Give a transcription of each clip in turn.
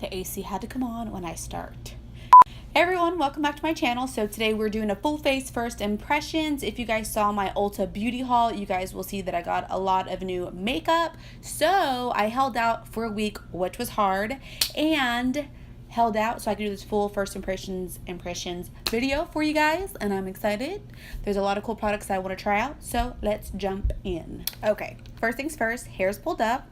The AC had to come on when I start. Hey everyone, welcome back to my channel. So today we're doing a full face first impressions. If you guys saw my Ulta beauty haul, you guys will see that I got a lot of new makeup. So I held out for a week, which was hard, and held out so I could do this full first impressions video for you guys, and I'm excited. There's a lot of cool products that I want to try out, so let's jump in. Okay, first things first, hair's pulled up.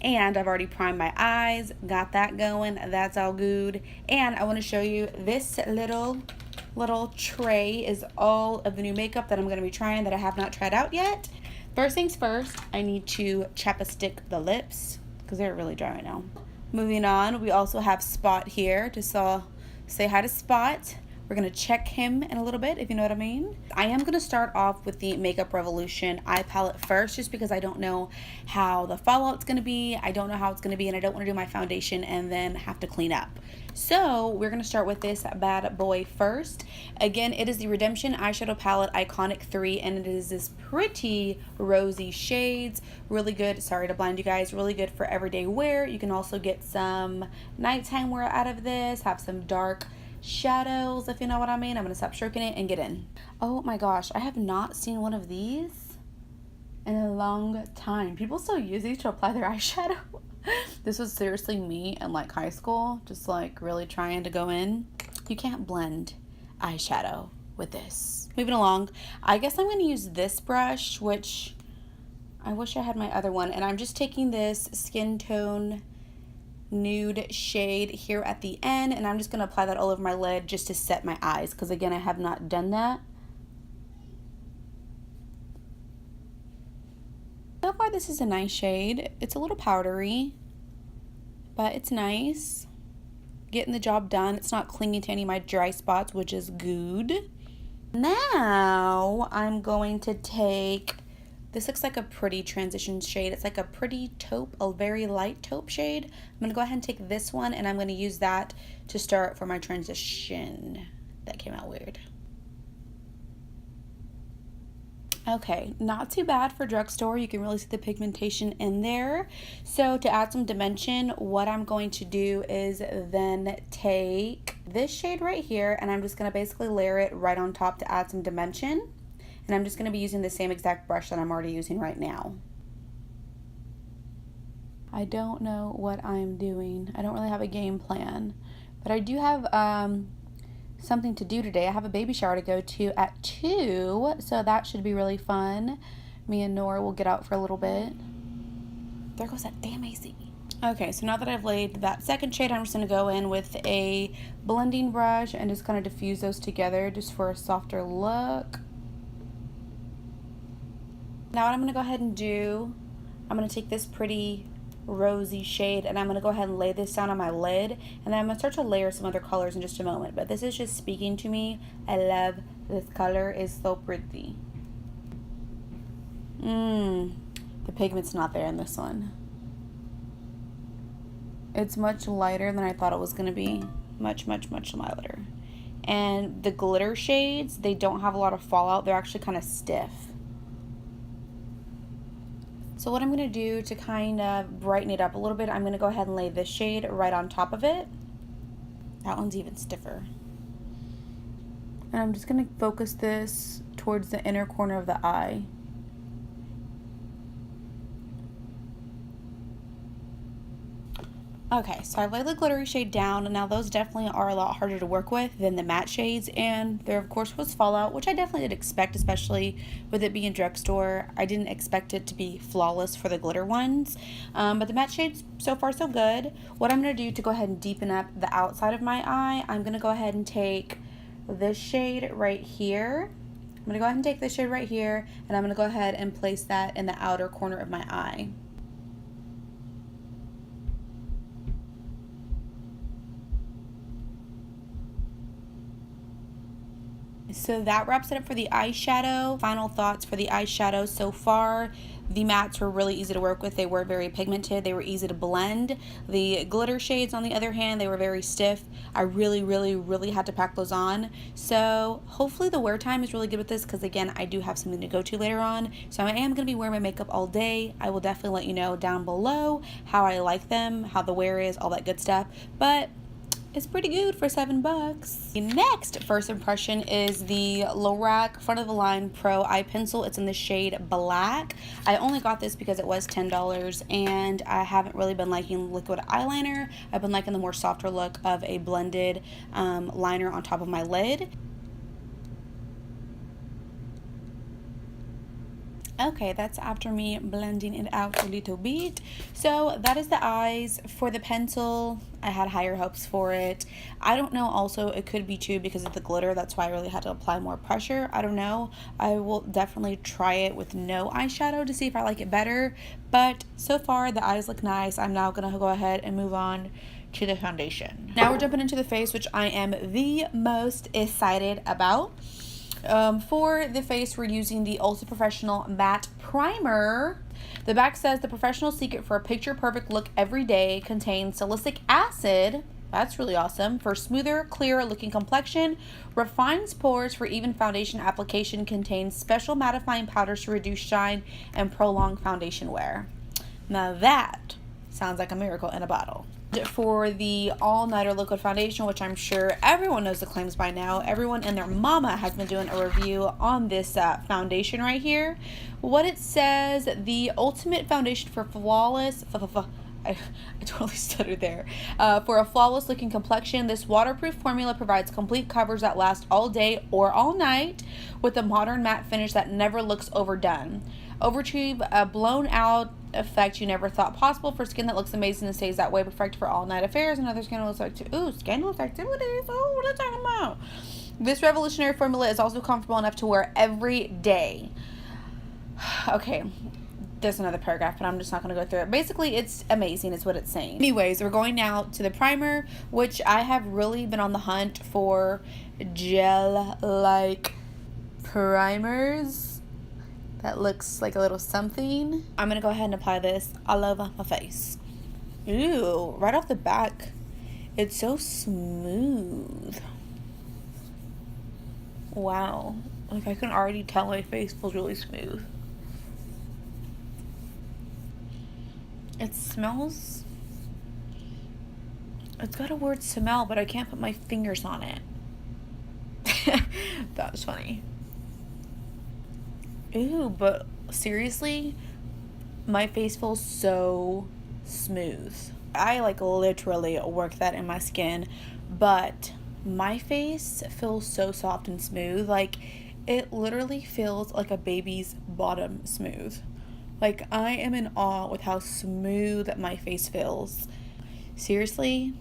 And I've already primed my eyes, got that going, that's all good. And I want to show you this little tray is all of the new makeup that I'm going to be trying that I have not tried out yet. First things first, I need to chapstick the lips because they're really dry right now. Moving on, we also have Spot here to say hi to Spot. We're going to check him in a little bit, if you know what I mean. I am going to start off with the Makeup Revolution eye palette first, just because I don't know how the fallout's going to be. I don't know how it's going to be, and I don't want to do my foundation and then have to clean up. So we're going to start with this bad boy first. Again, it is the Redemption Eyeshadow Palette Iconic 3, and it is this pretty rosy shades. Really good, sorry to blind you guys, really good for everyday wear. You can also get some nighttime wear out of this, have some dark shadows, if you know what I mean. I'm gonna stop stroking it and get in. Oh my gosh, I have not seen one of these in a long time. People still use these to apply their eyeshadow. This was seriously me in like high school, just like really trying to go in. You can't blend eyeshadow with this. Moving along, I guess I'm gonna use this brush, which I wish I had my other one, and I'm just taking this skin tone nude shade here at the end, and I'm just going to apply that all over my lid just to set my eyes, because again I have not done that. So far this is a nice shade. It's a little powdery, but it's nice, getting the job done. It's not clinging to any of my dry spots, which is good. Now I'm going to take, this looks like a pretty transition shade. It's like a pretty taupe, a very light taupe shade. I'm going to go ahead and take this one, and I'm going to use that to start for my transition. That came out weird. Okay, not too bad for drugstore. You can really see the pigmentation in there. So to add some dimension, what I'm going to do is then take this shade right here, and I'm just going to basically layer it right on top to add some dimension. And I'm just going to be using the same exact brush that I'm already using right now. I don't know what I'm doing. I don't really have a game plan. But I do have something to do today. I have a baby shower to go to at 2. So that should be really fun. Me and Nora will get out for a little bit. There goes that damn AC. Okay, so now that I've laid that second shade, I'm just going to go in with a blending brush and just kind of diffuse those together just for a softer look. Now what I'm going to go ahead and do, I'm going to take this pretty rosy shade and I'm going to go ahead and lay this down on my lid, and then I'm going to start to layer some other colors in just a moment, but this is just speaking to me. I love this color, is so pretty. The pigment's not there in this one. It's much lighter than I thought it was going to be. Much lighter. And the glitter shades, they don't have a lot of fallout. They're actually kind of stiff. So what I'm going to do to kind of brighten it up a little bit, I'm going to go ahead and lay this shade right on top of it. That one's even stiffer. And I'm just going to focus this towards the inner corner of the eye. Okay, so I've laid the glittery shade down, and now those definitely are a lot harder to work with than the matte shades, and there of course was fallout, which I definitely did expect, especially with it being drugstore. I didn't expect it to be flawless for the glitter ones, but the matte shades, so far so good. What I'm going to do to go ahead and deepen up the outside of my eye, I'm going to go ahead and take this shade right here. I'm going to go ahead and take this shade right here, and I'm going to go ahead and place that in the outer corner of my eye. So that wraps it up for the eyeshadow. Final thoughts for the eyeshadow so far. The mattes were really easy to work with. They were very pigmented. They were easy to blend. The glitter shades, on the other hand, they were very stiff. I really had to pack those on. So hopefully the wear time is really good with this, because again, I do have something to go to later on. So I am going to be wearing my makeup all day. I will definitely let you know down below how I like them, how the wear is, all that good stuff. But it's pretty good for $7. The next first impression is the Lorac Front of the Line Pro Eye Pencil. It's in the shade Black. I only got this because it was $10, and I haven't really been liking liquid eyeliner. I've been liking the more softer look of a blended liner on top of my lid. Okay, that's after me blending it out a little bit. So that is the eyes. For the pencil, I had higher hopes for it. I don't know, also it could be too because of the glitter. That's why I really had to apply more pressure. I don't know. I will definitely try it with no eyeshadow to see if I like it better. But so far the eyes look nice. I'm now gonna go ahead and move on to the foundation. Now we're jumping into the face, which I am the most excited about. For the face, we're using the Ulta Professional Matte Primer. The back says the professional secret for a picture perfect look every day contains salicylic acid. That's really awesome. For smoother, clearer looking complexion, refines pores for even foundation application, contains special mattifying powders to reduce shine and prolong foundation wear. Now that sounds like a miracle in a bottle. For the all-nighter liquid foundation, which I'm sure everyone knows the claims by now, everyone and their mama has been doing a review on this foundation right here. What it says, the ultimate foundation for flawless, I totally stuttered there. For a flawless looking complexion, this waterproof formula provides complete coverage that last all day or all night with a modern matte finish that never looks overdone. Overachieve a blown out effect you never thought possible for skin that looks amazing and stays that way. Perfect for all night affairs and other scandalous activities. Ooh, scandalous activities. Oh, what are they talking about? This revolutionary formula is also comfortable enough to wear every day. Okay, there's another paragraph, but I'm just not going to go through it. Basically, it's amazing is what it's saying. Anyways, we're going now to the primer, which I have really been on the hunt for gel-like primers that looks like a little something. I'm going to go ahead and apply this all over my face. Ooh, right off the back, it's so smooth. Wow, like I can already tell my face feels really smooth. It smells, it's got a weird smell, but I can't put my fingers on it. That was funny. Ew, but seriously, my face feels so smooth. I like literally work that in my skin, but my face feels so soft and smooth. Like it literally feels like a baby's bottom smooth. Like I am in awe with how smooth my face feels. Seriously,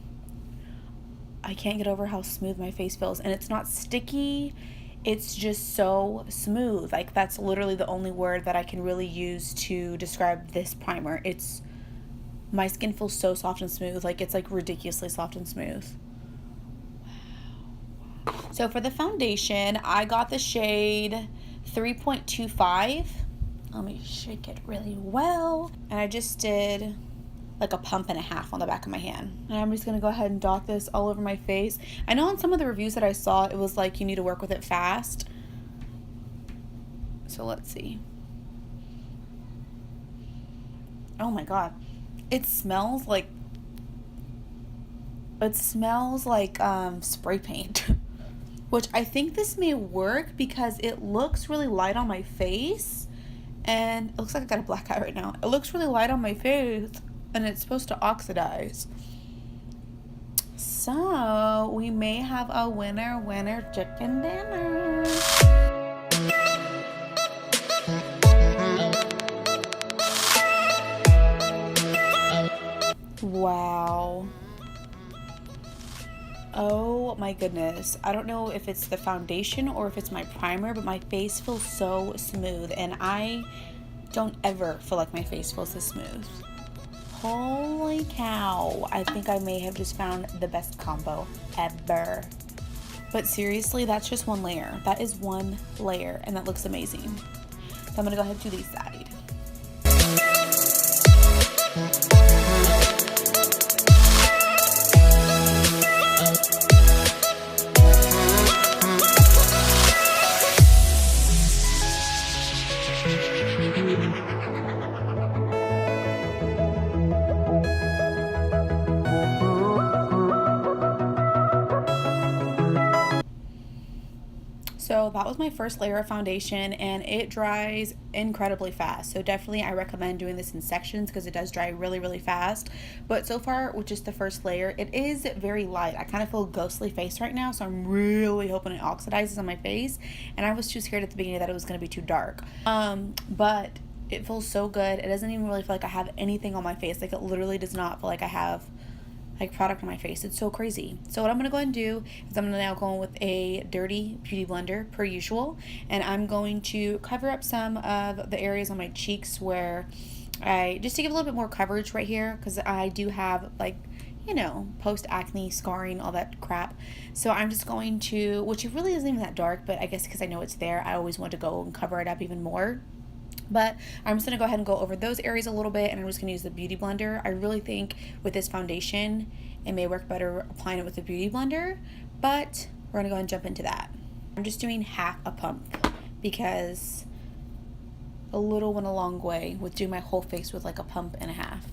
I can't get over how smooth my face feels, and it's not sticky. It's just so smooth. Like that's literally the only word that I can really use to describe this primer. It's, my skin feels so soft and smooth. Like it's like ridiculously soft and smooth. Wow. So for the foundation, I got the shade 3.25. Let me shake it really well. And I just did like a pump and a half on the back of my hand. And I'm just gonna go ahead and dot this all over my face. I know on some of the reviews that I saw, it was like you need to work with it fast. So let's see. Oh my god. It smells like spray paint. Which I think this may work because it looks really light on my face. And it looks like I got a black eye right now. It looks really light on my face. And it's supposed to oxidize. So we may have a winner chicken dinner. Wow. Oh my goodness. I don't know if it's the foundation or if it's my primer, but my face feels so smooth, and I don't ever feel like my face feels this smooth. Holy cow. I think I may have just found the best combo ever. But seriously, that's just one layer. That is one layer, and that looks amazing. So I'm gonna go ahead to the side. So that was my first layer of foundation, and it dries incredibly fast. So definitely I recommend doing this in sections because it does dry really, really fast. But so far with just the first layer, it is very light. I kind of feel ghostly face right now, so I'm really hoping it oxidizes on my face. And I was too scared at the beginning that it was going to be too dark. But it feels so good. It doesn't even really feel like I have anything on my face. Like, it literally does not feel like I have like product on my face. It's so crazy. So what I'm gonna go ahead and do is I'm gonna now go in with a dirty beauty blender per usual, and I'm going to cover up some of the areas on my cheeks where just to give a little bit more coverage right here, because I do have, like, you know, post acne scarring, all that crap. So I'm just going to, which it really isn't even that dark, but I guess because I know it's there, I always want to go and cover it up even more. But I'm just going to go ahead and go over those areas a little bit, and I'm just going to use the beauty blender. I really think with this foundation, it may work better applying it with the beauty blender, but we're going to go ahead and jump into that. I'm just doing half a pump because a little went a long way with doing my whole face with like a pump and a half.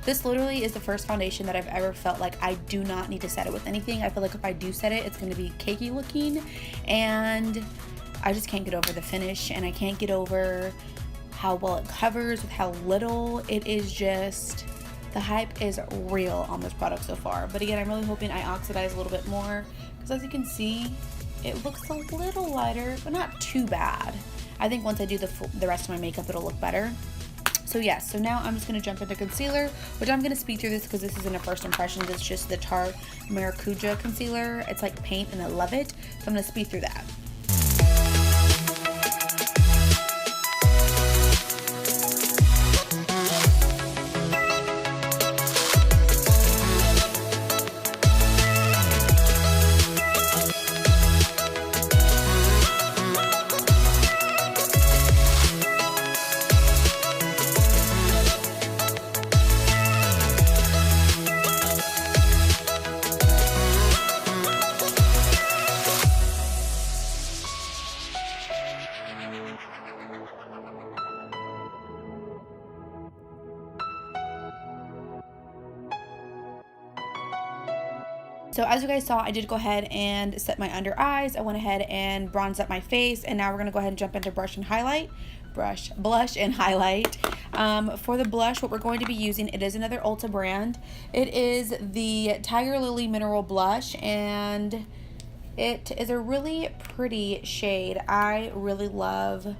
This literally is the first foundation that I've ever felt like I do not need to set it with anything. I feel like if I do set it, it's going to be cakey looking, and I just can't get over the finish, and I can't get over how well it covers with how little. It is just, the hype is real on this product so far. But again, I'm really hoping I oxidize a little bit more, because as you can see, it looks a little lighter, but not too bad. I think once I do the rest of my makeup, it'll look better. So yes, so now I'm just going to jump into concealer, which I'm going to speed through this because this isn't a first impressions. It's just the Tarte Maracuja concealer. It's like paint and I love it. So I'm going to speed through that. So as you guys saw, I did go ahead and set my under eyes. I went ahead and bronzed up my face, and now we're gonna go ahead and jump into blush and highlight. For the blush, what we're going to be using, it is another Ulta brand. It is the Tiger Lily Mineral Blush, and it is a really pretty shade. I really love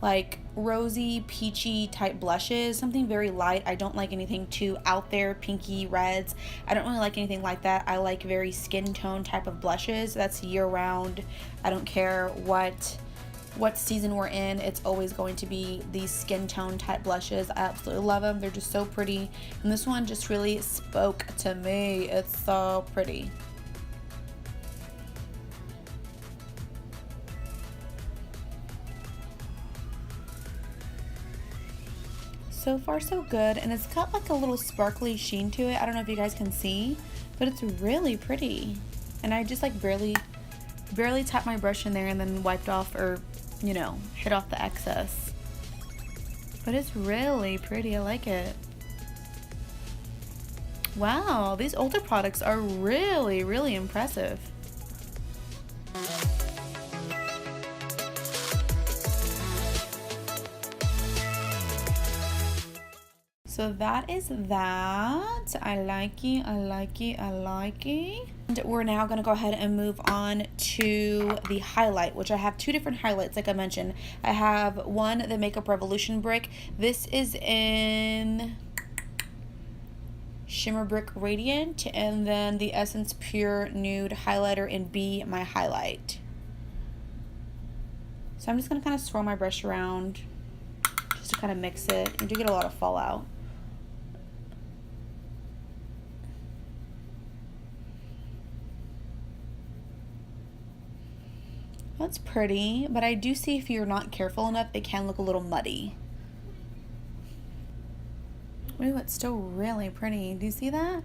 like rosy, peachy type blushes, something very light. I don't like anything too out there, pinky reds. I don't really like anything like that. I like very skin tone type of blushes. That's year round. I don't care what season we're in, it's always going to be these skin tone type blushes. I absolutely love them. They're just so pretty, and this one just really spoke to me. It's so pretty. So far so good, and it's got like a little sparkly sheen to it. I don't know if you guys can see, but it's really pretty. And I just like barely tapped my brush in there and then wiped off, or you know, hit off the excess. But it's really pretty. I like it. Wow, these Ulta products are really, really impressive. So that is that. I like it, I like it, I like it. And we're now gonna go ahead and move on to the highlight, which I have two different highlights, like I mentioned. I have one, the Makeup Revolution Brick. This is in Shimmer Brick Radiant, and then the Essence Pure Nude Highlighter in Be My Highlight. So I'm just gonna kind of swirl my brush around just to kind of mix it. You do get a lot of fallout. That's pretty, but I do see if you're not careful enough, it can look a little muddy. Ooh, it's still really pretty. Do you see that?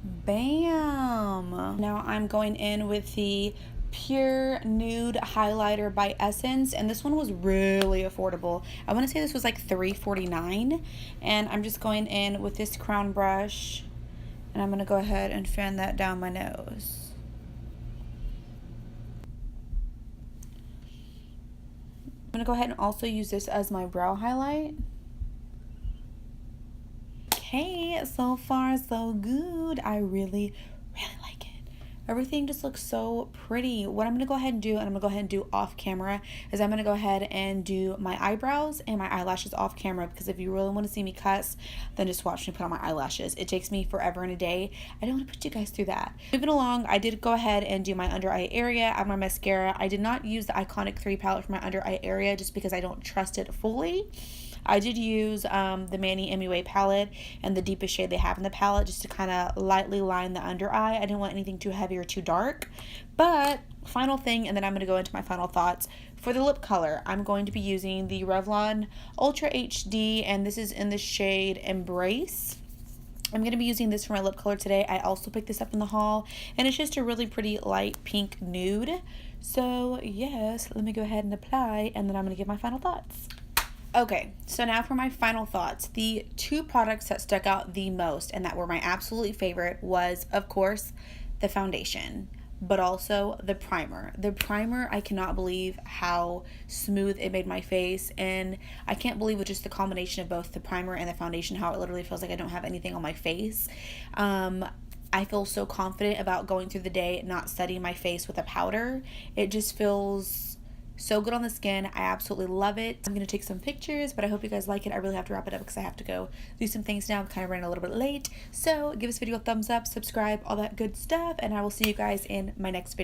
Bam! Now I'm going in with the Pure Nude Highlighter by Essence, and this one was really affordable. I want to say this was like $3.49, and I'm just going in with this crown brush, and I'm going to go ahead and fan that down my nose. I'm going to go ahead and also use this as my brow highlight. Okay, so far so good. I really like it. Everything just looks so pretty. What I'm going to go ahead and do, and I'm going to go ahead and do off camera, is I'm going to go ahead and do my eyebrows and my eyelashes off camera, because if you really want to see me cuss, then just watch me put on my eyelashes. It takes me forever and a day. I don't want to put you guys through that. Moving along, I did go ahead and do my under eye area. I have my mascara. I did not use the Iconic 3 palette for my under eye area just because I don't trust it fully. I did use the Manny MUA palette and the deepest shade they have in the palette just to kind of lightly line the under eye. I didn't want anything too heavy or too dark. But final thing, and then I'm going to go into my final thoughts. For the lip color, I'm going to be using the Revlon Ultra HD, and this is in the shade Embrace. I'm going to be using this for my lip color today. I also picked this up in the haul, and it's just a really pretty light pink nude. So yes, let me go ahead and apply, and then I'm going to give my final thoughts. Okay, so now for my final thoughts. The two products that stuck out the most and that were my absolute favorite was, of course, the foundation, but also the primer. The primer, I cannot believe how smooth it made my face, and I can't believe with just the combination of both the primer and the foundation how it literally feels like I don't have anything on my face. I feel so confident about going through the day not setting my face with a powder. It just feels so good on the skin. I absolutely love it. I'm going to take some pictures, but I hope you guys like it. I really have to wrap it up because I have to go do some things now. I'm kind of running a little bit late. So give this video a thumbs up, subscribe, all that good stuff, and I will see you guys in my next video.